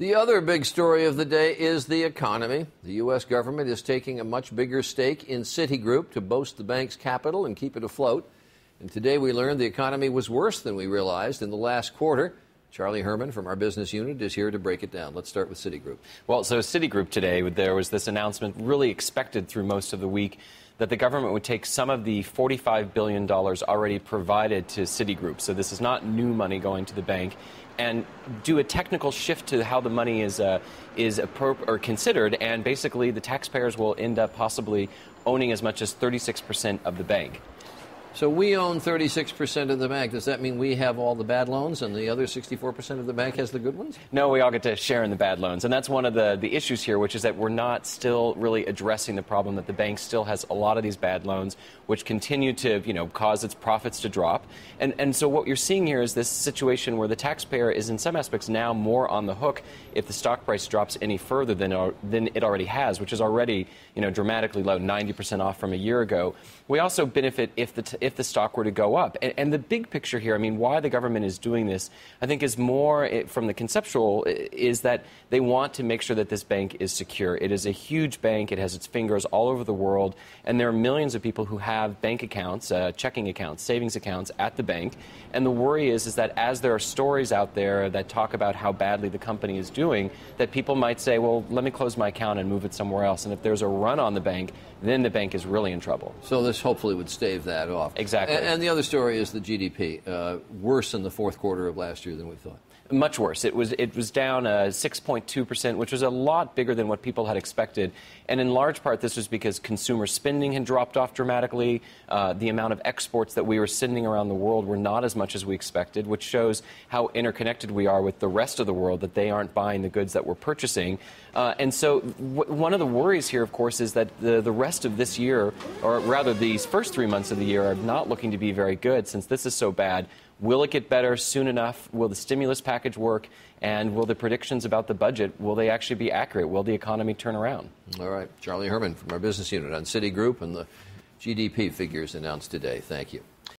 The other big story of the day is the economy. The U.S. government is taking a much bigger stake in Citigroup to boost the bank's capital and keep it afloat. And today we learned the economy was worse than we realized in the last quarter. Charlie Herman from our business unit is here to break it down. Let's start with Citigroup. Well, so Citigroup today, there was this announcement really expected through most of the week that the government would take some of the $45 billion already provided to Citigroup. So this is not new money going to the bank, and do a technical shift to how the money is considered, and basically the taxpayers will end up possibly owning as much as 36% of the bank. So we own 36% of the bank. Does that mean we have all the bad loans and the other 64% of the bank has the good ones? No, we all get to share in the bad loans. And that's one of the issues here, which is that we're not still really addressing the problem that the bank still has a lot of these bad loans, which continue to, cause its profits to drop. And so what you're seeing here is this situation where the taxpayer is in some aspects now more on the hook if the stock price drops any further than it already has, which is already, dramatically low, 90% off from a year ago. We also benefit if the stock were to go up. And the big picture here, why the government is doing this, I think is more from the conceptual, is that they want to make sure that this bank is secure. It is a huge bank. It has its fingers all over the world. And there are millions of people who have bank accounts, checking accounts, savings accounts at the bank. And the worry is that as there are stories out there that talk about how badly the company is doing, that people might say, well, let me close my account and move it somewhere else. And if there's a run on the bank, then the bank is really in trouble. So this hopefully would stave that off. Exactly. And the other story is the GDP, worse in the fourth quarter of last year than we thought. Much worse. It was down 6.2%, which was a lot bigger than what people had expected. And in large part, this was because consumer spending had dropped off dramatically. The amount of exports that we were sending around the world were not as much as we expected, which shows how interconnected we are with the rest of the world, that they aren't buying the goods that we're purchasing. And so one of the worries here, of course, is that the rest of this year, or rather these first 3 months of the year, are not looking to be very good since this is so bad. Will it get better soon enough? Will the stimulus package work? And will the predictions about the budget, will they actually be accurate? Will the economy turn around? All right. Charlie Herman from our business unit on Citigroup and the GDP figures announced today. Thank you.